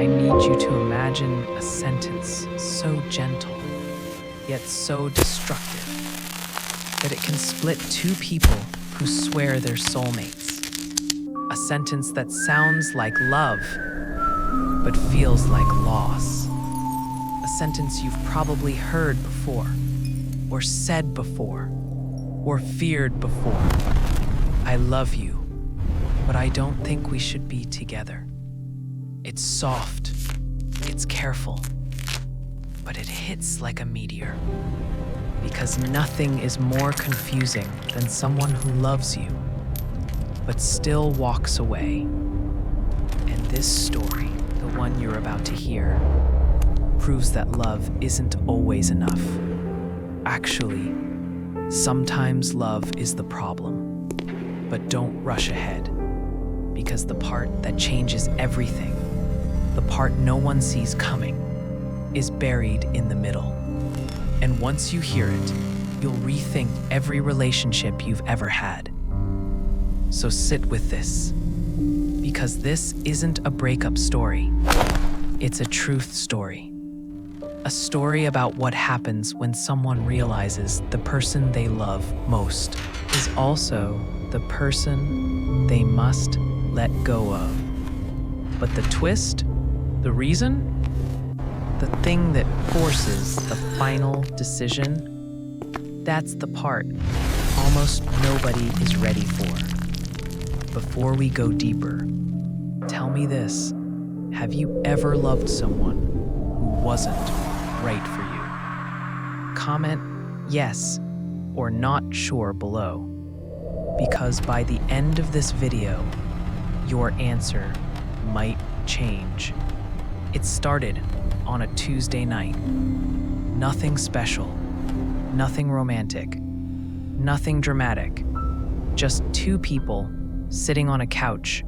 I need you to imagine a sentence so gentle, yet so destructive, that it can split two people who swear they're soulmates. A sentence that sounds like love, but feels like loss. A sentence you've probably heard before, or said before, or feared before. I love you, but I don't think we should be together. It's soft, it's careful, but it hits like a meteor. Because nothing is more confusing than someone who loves you, but still walks away. And this story, the one you're about to hear, proves that love isn't always enough. Actually, sometimes love is the problem. But don't rush ahead, because the part that changes everything, the part no one sees coming, is buried in the middle. And once you hear it, you'll rethink every relationship you've ever had. So sit with this, because this isn't a breakup story. It's a truth story. A story about what happens when someone realizes the person they love most is also the person they must let go of. But the twist, the reason, the thing that forces the final decision, that's the part almost nobody is ready for. Before we go deeper, tell me this: have you ever loved someone who wasn't right for you? Comment yes or not sure below, because by the end of this video, your answer might change. It started on a Tuesday night. Nothing special, nothing romantic, nothing dramatic. Just two people sitting on a couch,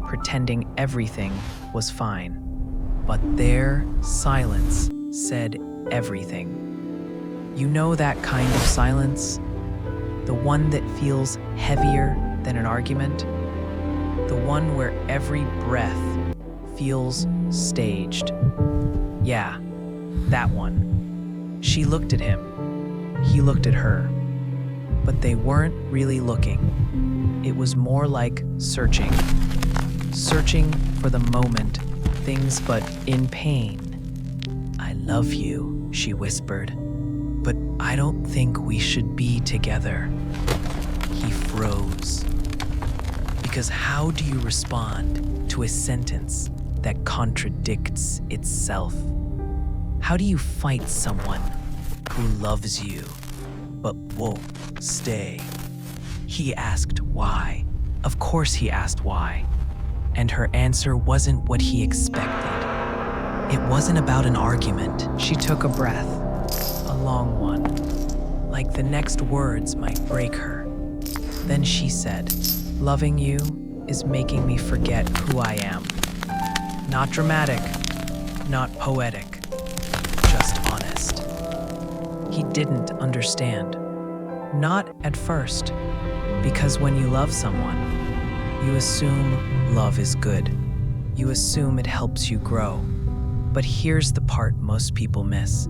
pretending everything was fine. But their silence said everything. You know that kind of silence? The one that feels heavier than an argument? The one where every breath feels staged. Yeah, that one. She looked at him. He looked at her. But they weren't really looking. It was more like searching. Searching for the moment, things but in pain. I love you, she whispered, but I don't think we should be together. He froze. Because how do you respond to a sentence that contradicts itself? How do you fight someone who loves you but won't stay? He asked why. Of course he asked why. And her answer wasn't what he expected. It wasn't about an argument. She took a breath, a long one, like the next words might break her. Then she said, "Loving you is making me forget who I am." Not dramatic, not poetic, just honest. He didn't understand. Not at first, because when you love someone, you assume love is good. You assume it helps you grow. But here's the part most people miss.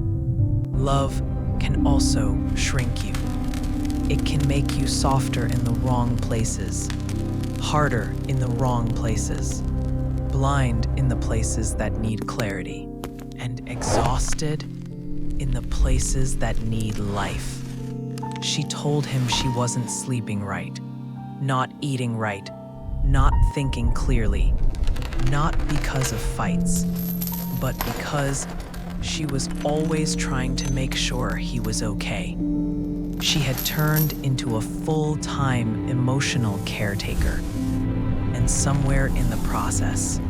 Love can also shrink you. It can make you softer in the wrong places, harder in the wrong places, blind in the places that need clarity, and exhausted in the places that need life. She told him she wasn't sleeping right, not eating right, not thinking clearly, not because of fights, but because she was always trying to make sure he was okay. She had turned into a full-time emotional caretaker, and somewhere in the process,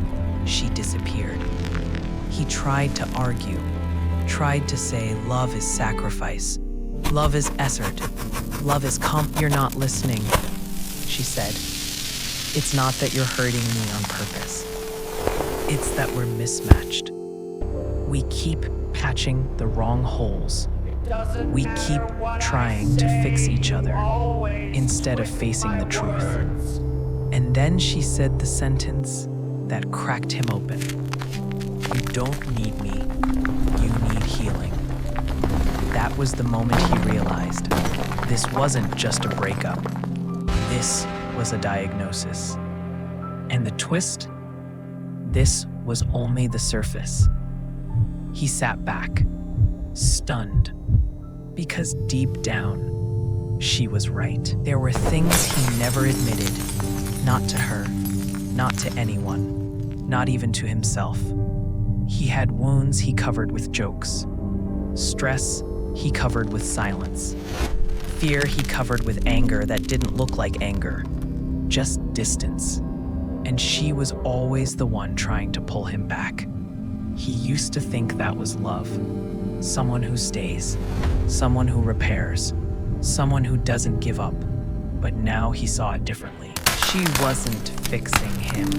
she disappeared. He tried to argue, tried to say love is sacrifice, love is effort, love is You're not listening, she said. It's not that you're hurting me on purpose. It's that we're mismatched. We keep patching the wrong holes. We keep trying to fix each other instead of facing the truth. And then she said the sentence that cracked him open. "You don't need me, you need healing." That was the moment he realized this wasn't just a breakup. This was a diagnosis. And the twist? This was only the surface. He sat back, stunned, because deep down, she was right. There were things he never admitted, not to her, not to anyone, not even to himself. He had wounds he covered with jokes, stress he covered with silence, fear he covered with anger that didn't look like anger, just distance. And she was always the one trying to pull him back. He used to think that was love. Someone who stays, someone who repairs, someone who doesn't give up. But now he saw it differently. She wasn't fixing him.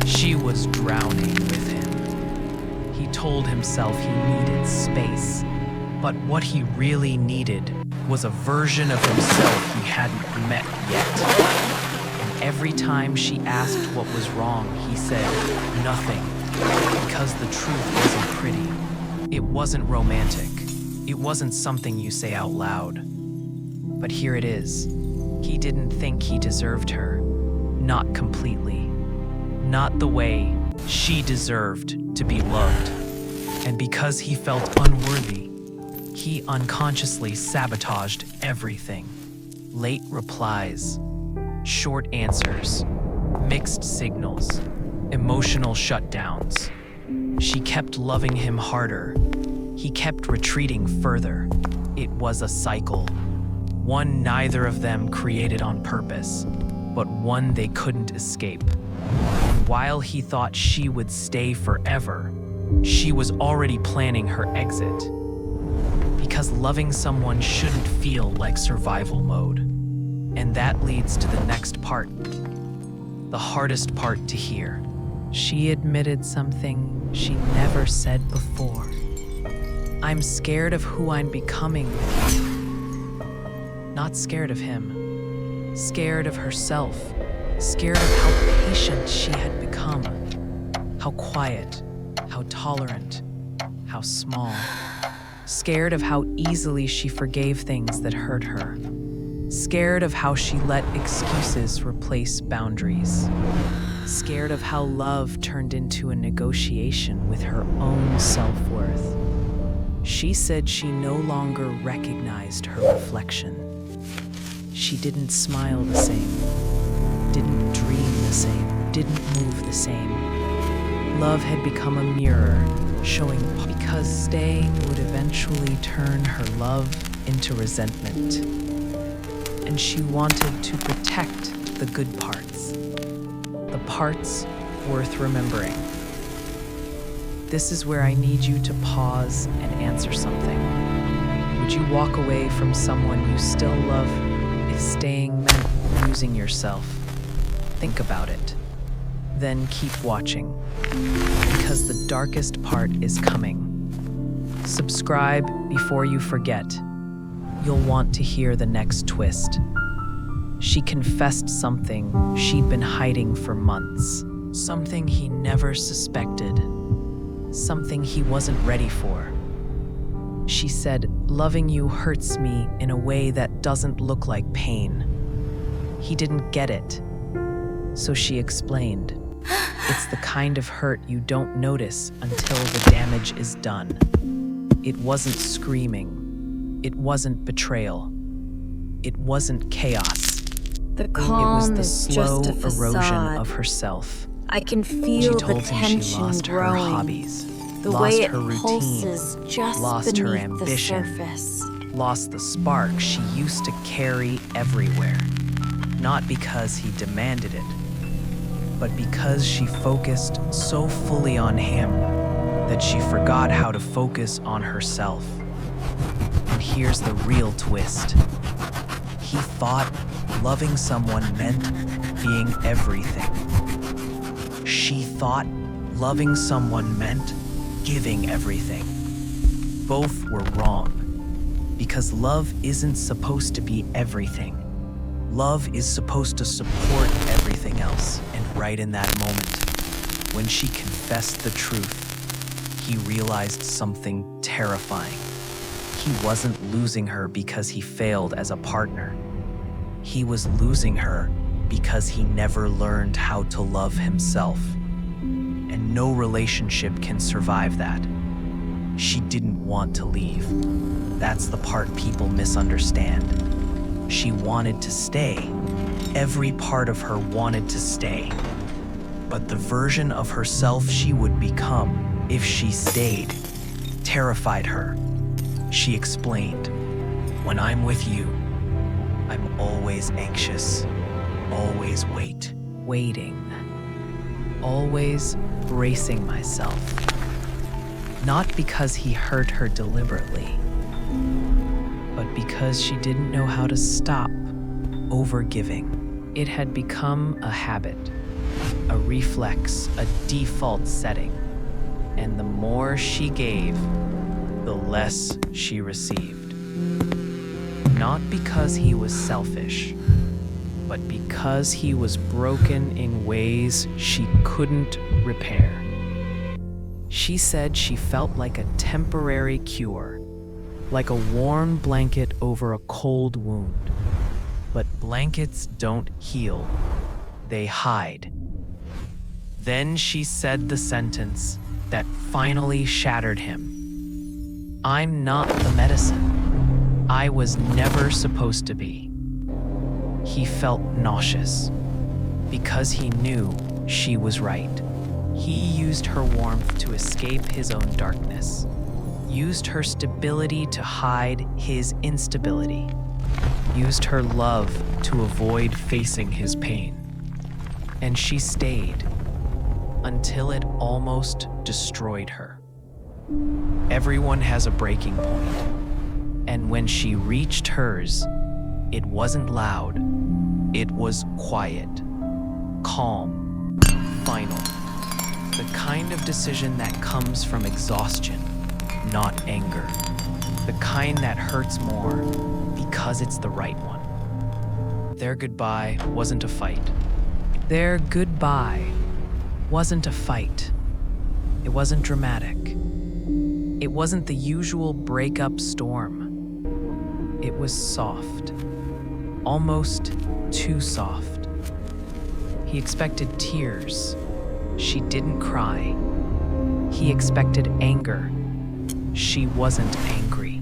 She was drowning with him. He told himself he needed space, but what he really needed was a version of himself he hadn't met yet. And every time she asked what was wrong, he said, "Nothing," because the truth wasn't pretty. It wasn't romantic. It wasn't something you say out loud. But here it is. He didn't think he deserved her. Not completely. Not the way she deserved to be loved. And because he felt unworthy, he unconsciously sabotaged everything. Late replies, short answers, mixed signals, emotional shutdowns. She kept loving him harder. He kept retreating further. It was a cycle. One neither of them created on purpose, but one they couldn't escape. And while he thought she would stay forever, she was already planning her exit. Because loving someone shouldn't feel like survival mode. And that leads to the next part, the hardest part to hear. She admitted something she never said before. "I'm scared of who I'm becoming with you." Not scared of him. Scared of herself. Scared of how patient she had become. How quiet. How tolerant. How small. Scared of how easily she forgave things that hurt her. Scared of how she let excuses replace boundaries. Scared of how love turned into a negotiation with her own self-worth. She said she no longer recognized her reflection. She didn't smile the same, didn't dream the same, didn't move the same. Love had become a mirror, showing because staying would eventually turn her love into resentment. And she wanted to protect the good parts, the parts worth remembering. This is where I need you to pause and answer something. Would you walk away from someone you still love if staying meant losing yourself? Think about it. Then keep watching, because the darkest part is coming. Subscribe before you forget. You'll want to hear the next twist. She confessed something she'd been hiding for months. Something he never suspected. Something he wasn't ready for. She said, "Loving you hurts me in a way that doesn't look like pain." He didn't get it. So she explained, "It's the kind of hurt you don't notice until the damage is done." It wasn't screaming. It wasn't betrayal. It wasn't chaos. The calm It was the is slow just a facade. erosion of herself. I can She feel the told him she tension lost her growing. hobbies, The lost way it her routine, pulses just lost her beneath ambition, the surface. lost the spark she used to carry everywhere. Not because he demanded it, but because she focused so fully on him that she forgot how to focus on herself. And here's the real twist. He thought loving someone meant being everything. She thought loving someone meant giving everything. Both were wrong, because love isn't supposed to be everything. Love is supposed to support everything else. And right in that moment, when she confessed the truth, he realized something terrifying. He wasn't losing her because he failed as a partner. He was losing her because he never learned how to love himself. And no relationship can survive that. She didn't want to leave. That's the part people misunderstand. She wanted to stay. Every part of her wanted to stay. But the version of herself she would become if she stayed terrified her. She explained, "When I'm with you, I'm always anxious, always waiting, always bracing myself." Not because he hurt her deliberately, but because she didn't know how to stop overgiving. It had become a habit, a reflex, a default setting. And the more she gave, the less she received. Not because he was selfish, but because he was broken in ways she couldn't repair. She said she felt like a temporary cure, like a warm blanket over a cold wound. But blankets don't heal, they hide. Then she said the sentence that finally shattered him. "I'm not the medicine. I was never supposed to be." He felt nauseous because he knew she was right. He used her warmth to escape his own darkness, used her stability to hide his instability, used her love to avoid facing his pain. And she stayed until it almost destroyed her. Everyone has a breaking point, and when she reached hers, it wasn't loud, it was quiet, calm, final. The kind of decision that comes from exhaustion, not anger. The kind that hurts more because it's the right one. Their goodbye wasn't a fight. Their goodbye wasn't a fight. It wasn't dramatic. It wasn't the usual breakup storm. It was soft, almost too soft. He expected tears. She didn't cry. He expected anger. She wasn't angry.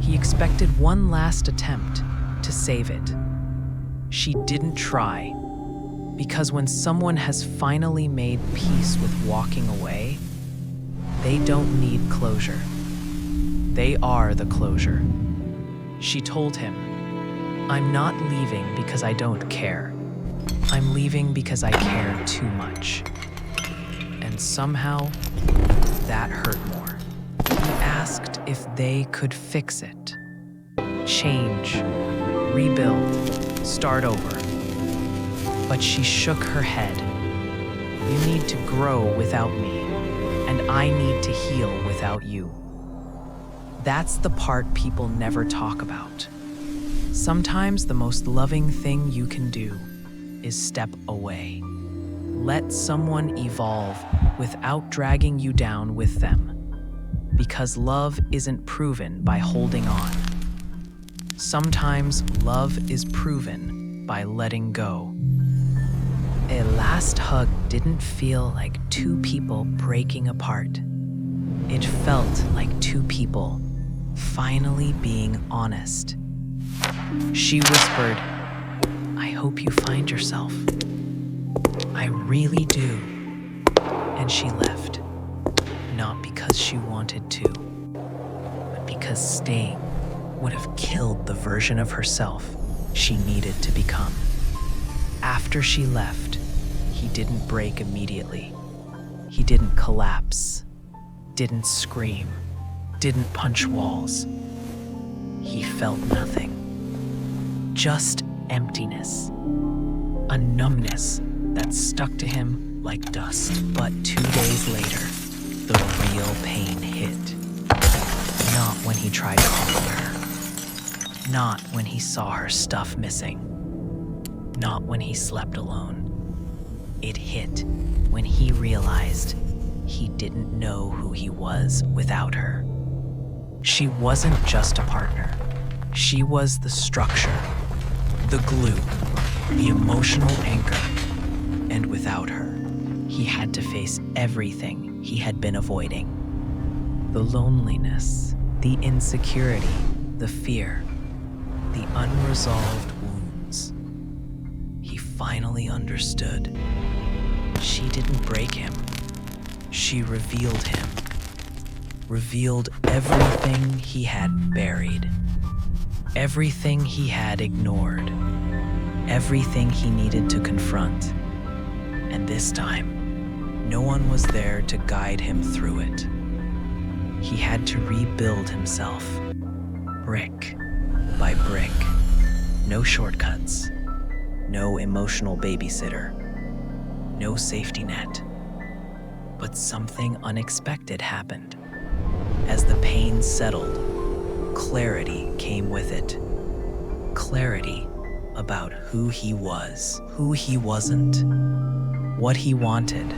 He expected one last attempt to save it. She didn't try. Because when someone has finally made peace with walking away, they don't need closure. They are the closure. She told him, "I'm not leaving because I don't care. I'm leaving because I care too much." And somehow, that hurt more. He asked if they could fix it. Change, rebuild, start over. But she shook her head. "You need to grow without me, and I need to heal without you." That's the part people never talk about. Sometimes the most loving thing you can do is step away. Let someone evolve without dragging you down with them. Because love isn't proven by holding on. Sometimes love is proven by letting go. A last hug didn't feel like two people breaking apart. It felt like two people finally being honest. She whispered, "I hope you find yourself. I really do." And she left, not because she wanted to, but because staying would have killed the version of herself she needed to become. After she left, he didn't break immediately. He didn't collapse, didn't scream, didn't punch walls. He felt nothing. Just emptiness. A numbness that stuck to him like dust. But 2 days later, the real pain hit. Not when he tried calling her. Not when he saw her stuff missing. Not when he slept alone. It hit when he realized he didn't know who he was without her. She wasn't just a partner. She was the structure, the glue, the emotional anchor. And without her, he had to face everything he had been avoiding. The loneliness, the insecurity, the fear, the unresolved wounds. He finally understood. She didn't break him. She revealed him. Revealed everything he had buried. Everything he had ignored. Everything he needed to confront. And this time, no one was there to guide him through it. He had to rebuild himself, brick by brick. No shortcuts, no emotional babysitter, no safety net. But something unexpected happened. As the pain settled, clarity came with it. Clarity about who he was, who he wasn't, what he wanted,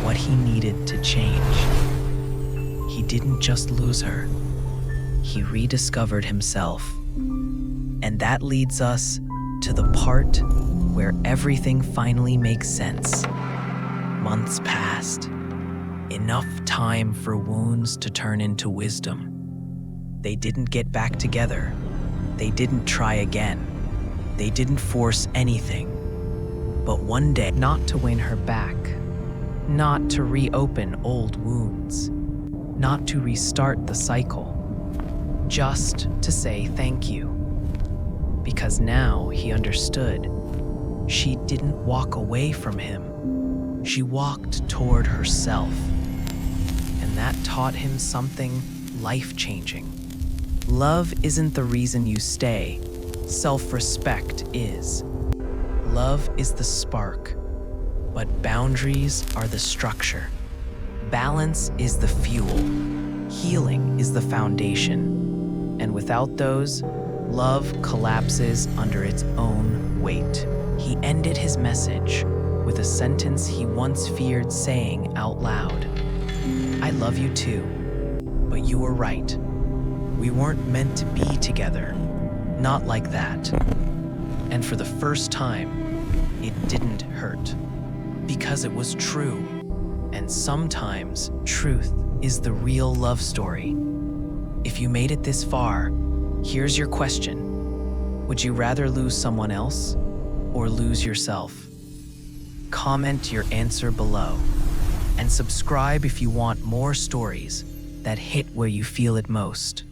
what he needed to change. He didn't just lose her. He rediscovered himself. And that leads us to the part where everything finally makes sense. Months passed. Enough time for wounds to turn into wisdom. They didn't get back together. They didn't try again. They didn't force anything. But one day, not to win her back, not to reopen old wounds, not to restart the cycle, just to say thank you. Because now he understood. She didn't walk away from him. She walked toward herself. And that taught him something life-changing. Love isn't the reason you stay. Self-respect is. Love is the spark, but boundaries are the structure. Balance is the fuel. Healing is the foundation. And without those, love collapses under its own weight. He ended his message with a sentence he once feared saying out loud. I love you too, but you were right. We weren't meant to be together. Not like that. And for the first time, it didn't hurt. Because it was true. And sometimes truth is the real love story. If you made it this far, here's your question. Would you rather lose someone else or lose yourself? Comment your answer below. And subscribe if you want more stories that hit where you feel it most.